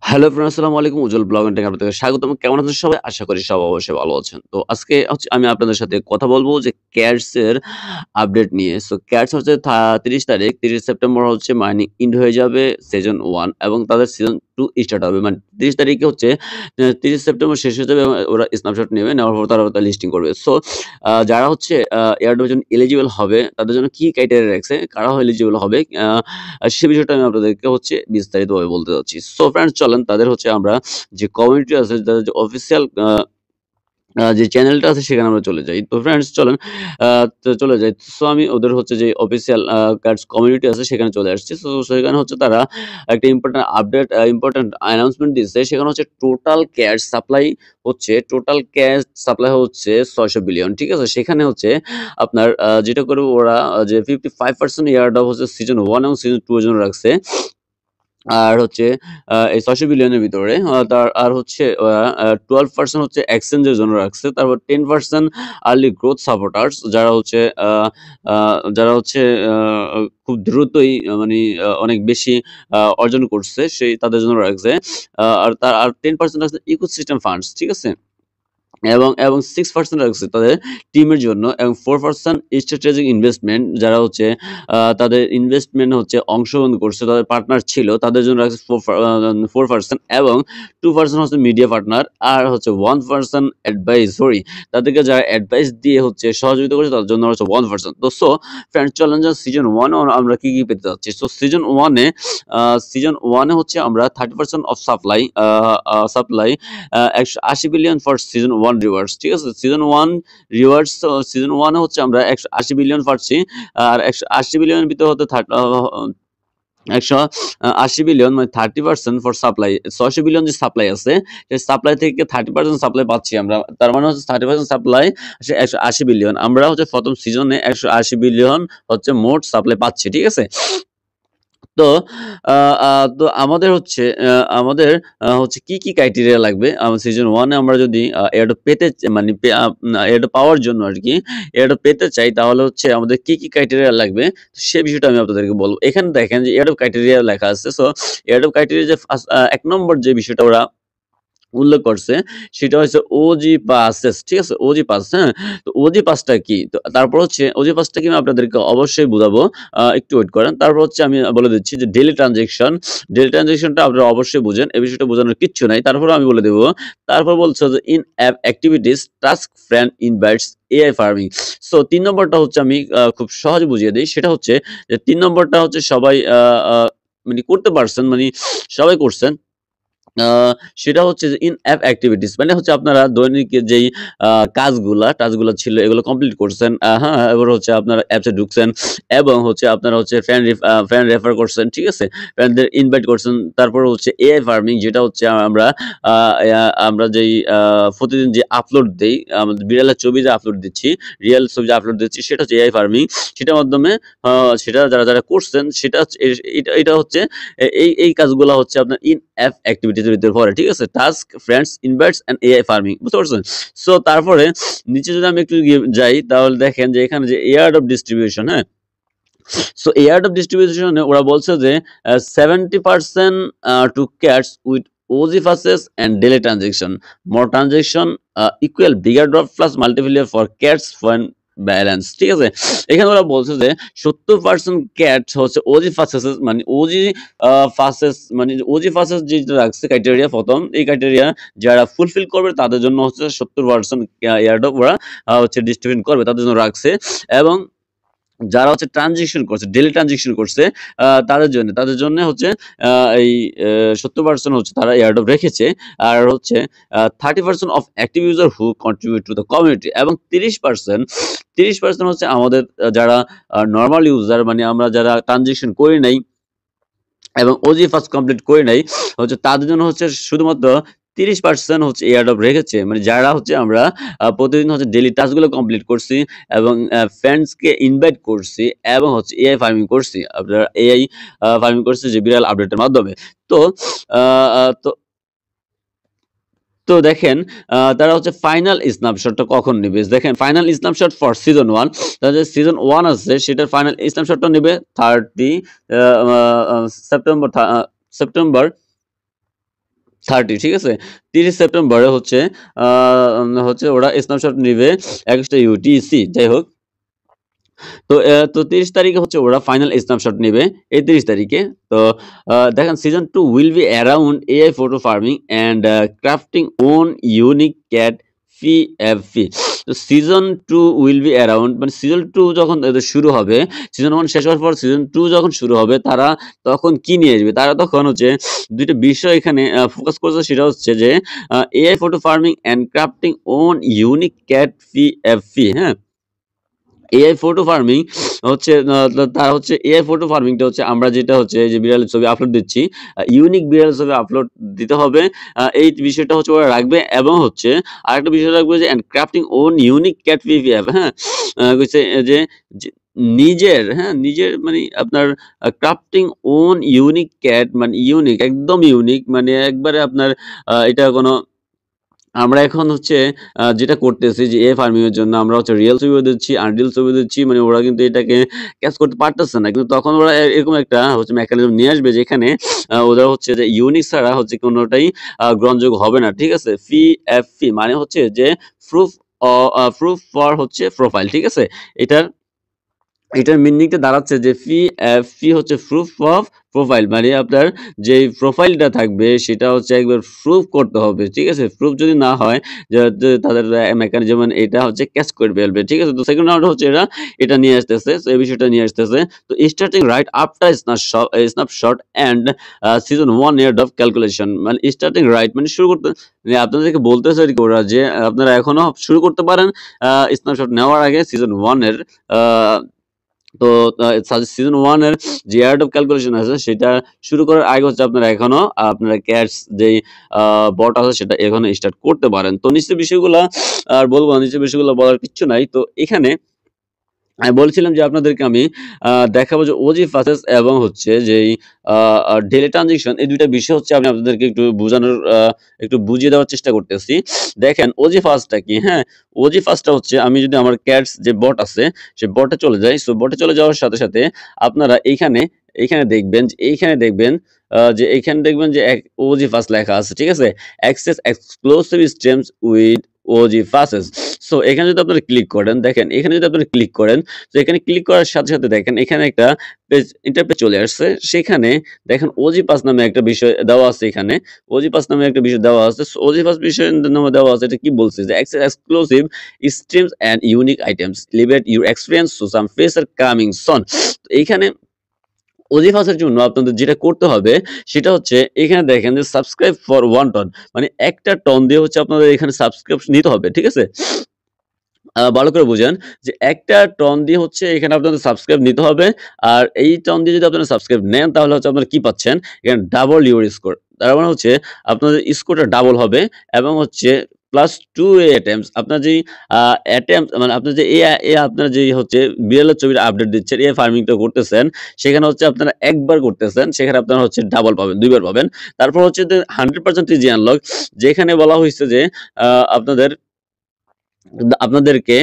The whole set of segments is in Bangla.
হ্যালো এভরিওয়ান, আসসালামু আলাইকুম। উজ্জ্বল ব্লগ এন্ড টেক আপনাদেরকে স্বাগতম। কেমন আছেন সবাই? আশা করি সবাই অবশ্যই ভালো আছেন। তো আজকে হচ্ছে আমি আপনাদের সাথে কথা বলব যে ক্যাটস এর আপডেট নিয়ে। সো ক্যাটস হচ্ছে ৩০ তারিখ, ৩০ সেপ্টেম্বর হচ্ছে মাইনিং এন্ড হয়ে যাবে সিজন 1 এবং তাদের সিজন 2 স্টার্ট হবে। মানে ৩০ তারিখে হচ্ছে ৩০ সেপ্টেম্বর শেষ হয়ে যাবে এবং ওরা স্ন্যাপশট নেবে। নেওয়ার পর তারা ওটা লিস্টিং করবে। সো যারা হচ্ছে এয়ারড্রপের জন্য এলিজিবল হবে তাদের জন্য কি ক্রাইটেরিয়া রাখছে, কারা এলিজিবল হবে সে বিষয়টা আমি আপনাদেরকে হচ্ছে বিস্তারিতভাবে বলতে যাচ্ছি। সো ফ্রেন্ডস চলেন তাদের হচ্ছে আমরা যে কমিউনিটি আছে তাদের যে অফিসিয়াল যে চ্যানেলটা আছে সেখানে আমরা চলে যাই। তো ফ্রেন্ডস চলেন আ তো চলে যাই। সো আমি ওদের হচ্ছে যে অফিসিয়াল কার্ডস কমিউনিটি আছে সেখানে চলে আসছি। সো সেখানে হচ্ছে তারা একটা ইম্পোর্টেন্ট আপডেট ইম্পোর্টেন্ট অ্যানাউন্সমেন্ট দিয়েছে। সেখানে হচ্ছে টোটাল ক্যাশ সাপ্লাই হচ্ছে ৬০০ বিলিয়ন। ঠিক আছে? সেখানে হচ্ছে আপনার যেটা করবে ওরা যে 55% এয়ারড্রপ হচ্ছে সিজন 1 এবং সিজন 2 এর জন্য রাখছে। আর হচ্ছে এই ৬০০ বিলিয়নের ভিতরে আর হচ্ছে 12% হচ্ছে এক্সচেঞ্জ এর জন্য রাখছে। তারপর 10% আর্লি গ্রোথ সাপোর্টার্স আ আ যারা হচ্ছে আ খুব দ্রুতই অনেক বেশি অর্জন করছে তাদের জন্য রাখছে। আর 10% আছে ইকোসিস্টেম ফান্ডস, ঠিক আছে? এবং 6% রাখছে তাদের টিমের জন্য এবং 4% স্ট্র্যাটেজিক ইনভেস্টমেন্ট যারা হচ্ছে তাদের ইনভেস্টমেন্ট হচ্ছে অংশগ্রহণ করছে, তাদের পার্টনার ছিল তাদের জন্য রাখছে 4% এবং 2% হচ্ছে মিডিয়া পার্টনার আর হচ্ছে 1% অ্যাডভাইসরি তাদেরকে যারা অ্যাডভাইস দিয়ে হচ্ছে সহযোগিতা করছে তাদের জন্য হচ্ছে 1%। তো সো ফ্রেন্ডস চলেন যে সিজন 1 আমরা কি পেতে যাচ্ছি। সো সিজন 1 এ হচ্ছে আমরা 30% of supply ১৮০ billion for season 1 rewards, ঠিক আছে? সিজন 1 এ হচ্ছে আমরা ১৮০ বিলিয়ন পাচ্ছি। আর ১৮০ বিলিয়নের ভিতরে হতে ১৮০ বিলিয়ন মানে 30% ফর সাপ্লাই। ৬০০ বিলিয়ন যে সাপ্লাই আছে, সেই সাপ্লাই থেকে 30% সাপ্লাই পাচ্ছি আমরা। তার মানে হচ্ছে 30% সাপ্লাই ১৮০ বিলিয়ন। আমরা হচ্ছে ১ম সিজনে ১৮০ বিলিয়ন হচ্ছে মোট সাপ্লাই পাচ্ছি, ঠিক আছে? তো আ আ তো আমাদের হচ্ছে কি ক্রাইটেরিয়া লাগবে? সিজন 1 এ আমরা যদি এয়ারড্রপ পেতে চা মানে পে আ এয়ারড্রপ পাওয়ার জন্য আরকি, এয়ারড্রপ পেতে চাই তাহলে হচ্ছে আমাদের কি ক্রাইটেরিয়া লাগবে? সে বিষয়টা আমি আপনাদেরকে বলব। এখানে দেখেন যে এয়ারড্রপ ক্রাইটেরিয়া লেখা আছে। সো এয়ারড্রপ ক্রাইটেরিয়া যে ১ নম্বর যে বিষয়টা ওরা উল্লেখ করছে সেটা হচ্ছে ওজি পাসেস, ঠিক আছে? ওজি পাস, হ্যাঁ? তো ওজি পাসটা কি? তো তারপর হচ্ছে ওজি পাসটা কি আমি আপনাদেরকে অবশ্যই বুঝাবো। একটু ওয়েট করেন। তারপর হচ্ছে আমি বলে দিচ্ছি যে ডেইলি ট্রান্সেকশনটা আপনারা অবশ্যই বুঝেন। এই বিষয়টা বোঝানোর কিচ্ছু নাই। তারপরেও আমি বলে দেব। তারপর বলছে যে in app activities task friend invites AI farming. So ৩ নম্বরটা হচ্ছে আমি খুব সহজে বুঝিয়ে দেই। সেটা হচ্ছে যে ৩ নম্বরটা হচ্ছে সবাই আ আ করতে পারছেন, সবাই করছেন। আ সেটা হচ্ছে যে ইন অ্যাপ এক্টিভিটিস মানে হচ্ছে আপনারা দৈনিক যেই টাস্কগুলা ছিল এগুলো কমপ্লিট করছেন। হ্যাঁ, এবার হচ্ছে আপনারা অ্যাপসে ঢুকছেন এবং হচ্ছে আপনারা হচ্ছে ফ্রেন্ড রেফার করছেন, ঠিক আছে? ফ্রেন্ডদের ইনভাইট করছেন। তারপর হচ্ছে এআই ফার্মিং যেটা হচ্ছে আমরা আ আমরা যেই প্রতিদিন যে আপলোড দেই, আমাদের বিড়ালের ছবি যে আপলোড দিচ্ছি, রিয়াল ছবি যে আপলোড দিচ্ছি সেটা হচ্ছে এআই ফার্মিং। সেটার মাধ্যমে আ সেটা যারা করছেন সেটা হচ্ছে এটা হচ্ছে এই কাজগুলা হচ্ছে আপনার ইন অ্যাপ অ্যাক্টিভিটিজ এর ভিতরে পড়ে। ঠিক আছে? Task, friends, invites and AI farming. বুঝতে পারছেন? সো তারপরে নিচে যদি আমি একটু যাই তাহলে দেখেন যে এখানে যে এয়ারড্রপ ডিস্ট্রিবিউশন, হ্যাঁ? সো এয়ারড্রপ ডিস্ট্রিবিউশন এ ওরা বলছে যে 70% to cats with OG faces and daily transaction. More transaction equal bigger drop plus multiplier for cats ফয়েন ব্যালেন্স। ঠিক আছে? এখানে ওরা বলছে যে 70% ক্যাট হচ্ছে ওজি ফাসেস ওজি ফাসেস যেটা রাখছে ক্রাইটেরিয়া ১ম এই ক্রাইটেরিয়া যারা ফুলফিল করবে তাদের জন্য হচ্ছে 70% এয়ারড্রপ ওরা হচ্ছে ডিস্ট্রিবিউট করবে তাদের জন্য রাখছে এবং যারা হচ্ছে ডেইলি ট্রানজেকশন করছে তাদের জন্য হচ্ছে আ এই 70% হচ্ছে তারা এয়ারড্রপ রেখেছে। আর হচ্ছে 30% of active user who contribute to the community এবং 30% হচ্ছে আমাদের যারা নরমাল ইউজার আমরা যারা ট্রানজেকশন করি নাই এবং ওজি ফার্স্ট কমপ্লিট করি নাই হচ্ছে তাদের জন্য হচ্ছে শুধুমাত্র ৩০% হচ্ছে এয়ারড্রপ রেখেছে। যারা হচ্ছে আমরা প্রতিদিন হচ্ছে ডেইলি টাস্কগুলো কমপ্লিট করছি এবং ফ্রেন্ডসকে ইনভাইট করছি এবং হচ্ছে এআই ফার্মিং করছি। আপনারা এআই ফার্মিং করছি যে বিড়াল আপডেটের মাধ্যমে। তো আ আ তো তো দেখেন তারা হচ্ছে ফাইনাল স্ন্যাপশটটা কখন নিবে? দেখেন ফাইনাল স্ন্যাপশট ফর সিজন 1 তাদের যে সিজন 1 আছে সেটার ফাইনাল স্ন্যাপশটটা নিবে 30 আ আ সেপ্টেম্বর 30, ঠিক আছে? 30 সেপ্টেম্বরে হচ্ছে ওরা স্ন্যাপশট নিবে 21টা UTC, যাই হোক। তো 30 তারিখে হচ্ছে ওরা ফাইনাল স্ন্যাপশট নেবে, এই 30 তারিখে। তো দেখেন season 2 will be around AI photo farming and crafting own unique cat PFP। তো সিজন 2 উইল বি অ্যারাউন্ড, মানে সিজন 2 যখন এদের শুরু হবে, সিজন 1 শেষ হওয়ার পর সিজন 2 যখন শুরু হবে, তারা তখন কি নিয়ে আসবে? তারা তখন হচ্ছে দুইটা বিষয় এখানে ফোকাস করছে, সেটা হচ্ছে যে AI photo farming and crafting own unique cat PFP, হ্যাঁ? এআই ফটো ফার্মিং হচ্ছে তার হচ্ছে এআই ফটো ফার্মিংটা হচ্ছে আমরা যেটা হচ্ছে যে বিড়ালের ছবি আপলোড দিচ্ছি, ইউনিক বিড়ালের ছবি আপলোড দিতে হবে, এই বিষয়টা হচ্ছে ওরা রাখবে। এবং হচ্ছে আরেকটা বিষয় রাখবে যে crafting own unique cat PPF, হ্যাঁ? কইছে যে যে নিজের মানে আপনার ক্রাফটিং ওন ইউনিক ক্যাট, মানে ইউনিক, একদম ইউনিক, মানে একবারে আপনার এটা কোনো, আমরা এখন হচ্ছে যেটা করতেছি যে এআই ফার্মিং এর জন্য আমরা হচ্ছে রিয়েল ছবিও দিচ্ছি, আনরিয়াল ছবি দিচ্ছি, মানে ওরা কিন্তু এটাকে ক্যাচ করতে পারতেছে না। কিন্তু তখন ওরা এরকম একটা হচ্ছে মেকানিজম নিয়ে আসবে যেখানে ওরা হচ্ছে যে ইউনিক ছাড়া হচ্ছে কোনোটাই গ্রহণযোগ্য হবে না, ঠিক আছে? PFP মানে হচ্ছে যে প্রুফ প্রুফ ফর হচ্ছে প্রোফাইল, ঠিক আছে? এটার এটার মিনিংটা দাঁড়াচ্ছে যে PFP হচ্ছে প্রুফ অফ প্রোফাইল, মানে আপনার যে প্রোফাইলটা থাকবে সেটা হচ্ছে একবার প্রুফ করতে হবে, ঠিক আছে? প্রুফ যদি না হয় যে তাদের মেকানিজম এটা হচ্ছে ক্যাচ করে ফেলবে, ঠিক আছে? তো সেকেন্ড রাউন্ড হচ্ছে এটা নিয়ে আসতেছে, তো এই বিষয়টা নিয়ে আসতেছে। তো starting right after snapshot and season 1 year of calculation, মানে স্টার্টিং রাইট মানে শুরু করতে, মানে আপনাদেরকে বলতেছে আর কি ওরা যে আপনারা এখনো শুরু করতে পারেন স্ন্যাপশট নেওয়ার আগে সিজন 1 এর। তো সিজন 1 এর যে আর্ট অফ ক্যালকুলেশন আছে সেটা শুরু করার আগে হচ্ছে আপনারা এখনো আপনারা ক্যাটস যেই বট আছে সেটা এখনো স্টার্ট করতে পারেন। তো নিচের বিষয়গুলা আর বলবো না, নিচের বিষয়গুলো বলার কিচ্ছু নাই। তো এখানে আমি বলছিলাম যে আপনাদেরকে আমি দেখাবো যে ওজি ফাসেস এবং হচ্ছে যেই ডেলি ট্রানজেকশন, এই দুইটা বিষয় হচ্ছে আমি আপনাদেরকে একটু বোঝানোর একটু বুঝিয়ে দেওয়ার চেষ্টা করতেছি। দেখেন ওজি ফাস্টটা কি, হ্যাঁ? ওজি ফাস্টটা হচ্ছে আমি যদি আমার ক্যাটস যে বট আছে সে বটে চলে যাই, সো বটে চলে যাওয়ার সাথে সাথে আপনারা এইখানে দেখবেন যে এইখানে দেখবেন যে ওজি ফাস্ট লেখা আছে, ঠিক আছে? Access exclusive streams with OG faces. So এখানে যদি আপনারা ক্লিক করেন, দেখেন এখানে যদি আপনারা ক্লিক করেন, তো এখানে ক্লিক করার সাথে সাথে দেখেন এখানে একটা পেজ, ইন্টারপেজ চলে আসছে। সেখানে দেখেন ওজি পাস নামে একটা বিষয় দেওয়া আছে, এখানে ওজি পাস নামে একটা বিষয় দেওয়া আছে। ওজি পাস বিষয় নামে দেওয়া আছে, এটা কি বলছে যে exclusive streams and unique items elevate your experience to some face are coming soon. তো এইখানে ওজিফাসের জন্য আপনাদের যেটা করতে হবে সেটা হচ্ছে এখানে দেখেন যে সাবস্ক্রাইব ফর 1 টন, মানে একটা টন দিয়ে হচ্ছে আপনাদের এখানে সাবস্ক্রিপশন নিতে হবে, ঠিক আছে? ভালো করে বুঝেন যে একটা টন দিয়ে হচ্ছে এখানে আপনাদের সাবস্ক্রাইব নিতে হবে। আর এই টন দিয়ে যদি আপনারা সাবস্ক্রাইব নেন তাহলে হচ্ছে আপনারা কি পাচ্ছেন? এখানে ডাবল ইউর স্কোর। তার মানে হচ্ছে আপনাদের স্কোরটা ডাবল হবে এবং হচ্ছে প্লাস 2 অ্যাটেম্পটস, আপনার যেই অ্যাটেম্পট, মানে আপনার যে আপনার যেই হচ্ছে বিড়ালের ছবির আপডেট দিচ্ছেন, এই ফার্মিংটা করতেছেন, সেখানে হচ্ছে আপনারা একবার করতেছেন, সেখানে আপনারা হচ্ছে ডাবল পাবেন, ২ বার পাবেন। তারপর হচ্ছে যে 100% ইজি আনলক, যেখানে বলা হইছে যে আপনাদের আপনাদেরকে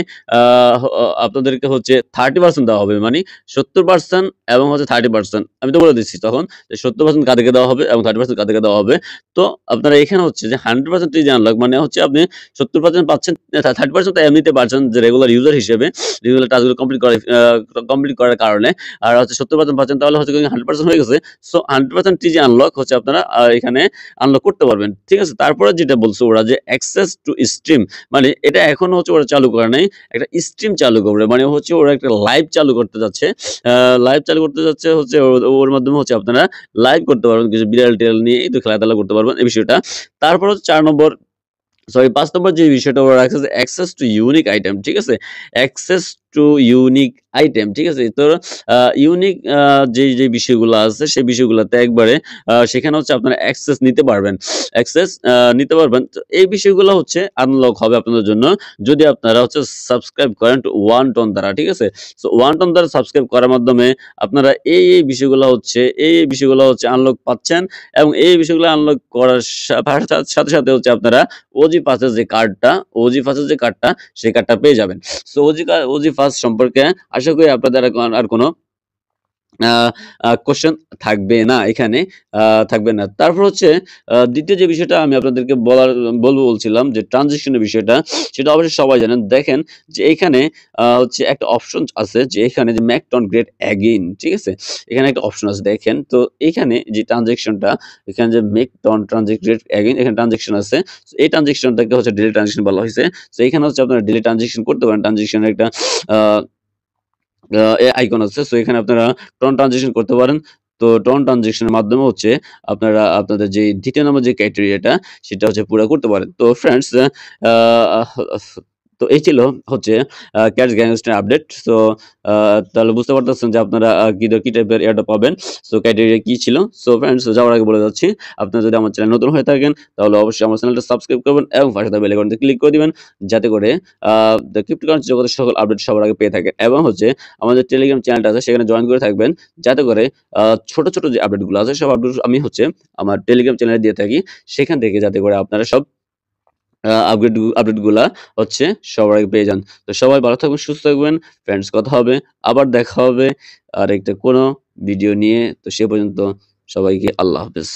আপনাদেরকে হচ্ছে 30% দেওয়া হবে। মানে 70% এবং হচ্ছে 30%, আমি তো বলে দিচ্ছি তখন যে 70% কাদেরকে দেওয়া হবে এবং 30% কাদেরকে দেওয়া হবে। তো আপনারা এখানে হচ্ছে যে 100% যে আনলক, মানে হচ্ছে আপনি 70% পাচ্ছেন, 30% তো এমনিতে পাচ্ছেন যে রেগুলার ইউজার হিসেবে, রেগুলার টাস্কগুলো কমপ্লিট করার কারণে। আর হচ্ছে 70% পাচ্ছেন, তাহলে হচ্ছে 100% হয়ে গেছে। সো 100% যে আনলক হচ্ছে আপনারা এখানে আনলক করতে পারবেন। ঠিক আছে? তারপরে যেটা বলছে ওরা যে অ্যাক্সেস টু স্ট্রিম, মানে এটা এখনো হচ্ছে ওরা চালু করে নাই। একটা স্ট্রিম চালু করবে। মানে হচ্ছে ওরা একটা লাইভ চালু করতে যাচ্ছে। লাইভ চালু করতে যাচ্ছে হচ্ছে ওর মাধ্যমে হচ্ছে আপনারা লাইভ করতে পারবেন। কিছু বিড়াল-টিড়াল নিয়ে একটু খেলাধুলা করতে পারবেন, এই বিষয়টা। তারপর হচ্ছে ৪ নম্বর, সরি ৫ নম্বর যে বিষয়টা ওরা রাখছে যে অ্যাক্সেস টু ইউনিক আইটেম, ঠিক আছে? অ্যাক্সেস টু ইউনিক আইটেম, ঠিক আছে? তো ইউনিক যে বিষয়গুলো আছে সেই বিষয়গুলোতে একবারে সেখানে হচ্ছে আপনারা অ্যাক্সেস নিতে পারবেন। অ্যাক্সেস নিতে পারবেন। তো এই বিষয়গুলো হচ্ছে আনলক হবে আপনাদের জন্য যদি আপনারা হচ্ছে সাবস্ক্রাইব করেন টু 1 টন দ্বারা, ঠিক আছে? সো 1 টন দ্বারা সাবস্ক্রাইব করার মাধ্যমে আপনারা এই বিষয়গুলো হচ্ছে আনলক পাচ্ছেন এবং এই বিষয়গুলো আনলক করার সাথে সাথে হচ্ছে আপনারা ওজি পাসের যে কার্ডটা সেই কার্ডটা পেয়ে যাবেন। সো ওজি পাস সম্পর্কে আশা করি আপনাদের আর কোনো কোশ্চেন থাকবে না এখানে, থাকবে না। তারপর হচ্ছে দ্বিতীয় যে বিষয়টা আমি আপনাদেরকে বলছিলাম যে ট্রানজিশনের বিষয়টা, সেটা অবশ্যই সবাই জানেন। দেখেন যে এখানে হচ্ছে একটা অপশন আছে যে এখানে যে মেক টন গ্রেট এগেইন, ঠিক আছে? এখানে একটা অপশন আছে দেখেন। তো এখানে যে ট্রানজেকশনটা, এখানে যে মেক টন ট্রানজেক্ট গ্রেট এগেইন এখানে ট্রানজেকশন আছে। সো এই ট্রানজেকশনটাকে হচ্ছে ডেইলি ট্রানজেকশন বলা হইছে। সো এখানে হচ্ছে আপনারা ডেইলি ট্রানজেকশন করতে পারেন। ট্রানজেকশনের একটা আ আইকন আছে। সো এখানে আপনারা টন ট্রানজিশন করতে পারেন। তো টন ট্রানজিশন এর মাধ্যমে হচ্ছে আপনারা আপনাদের যে ২য় নম্বর যে ক্রাইটেরিয়াটা সেটা হচ্ছে পুরা করতে পারেন। তো ফ্রেন্ডস, আ তো এই ছিল হচ্ছে ক্যাশ গ্যাংস্টার আপডেট। সো তাহলে বুঝতে পারতেছেন যে আপনারা কি টাইপের এয়ারড্রপ পাবেন। সো ক্রাইটেরিয়া কি ছিল? সো ফ্রেন্ডস, যাওয়ার আগে বলে যাচ্ছি, আপনারা যদি আমার চ্যানেল নতুন হয়ে থাকেন তাহলে অবশ্যই আমার চ্যানেলটা সাবস্ক্রাইব করবেন এবং পাশে থাকা বেল আইকনটি ক্লিক করে দিবেন, যাতে করে দ্য ক্রিপ্টোকারেন্সি জগতের সকল আপডেট সবার আগে পেয়ে থাকেন। এবং হচ্ছে আমাদের টেলিগ্রাম চ্যানেলটা আছে, সেখানে জয়েন করে থাকবেন, যাতে করে ছোট, ছোট যে আপডেটগুলো আছে সব আপডেট আমি হচ্ছে আমার টেলিগ্রাম চ্যানেলে দিয়ে থাকি। সেখান থেকে যাতে করে আপনারা সব আপডেটগুলা হচ্ছে সবার আগে পেয়ে যান। তো সবাই ভালো থাকবেন, সুস্থ থাকবেন। ফ্রেন্ডস, কথা হবে। আবার দেখা হবে আরেকটা কোনো ভিডিও নিয়ে। তো সে পর্যন্ত সবাইকে আল্লাহ হাফেজ।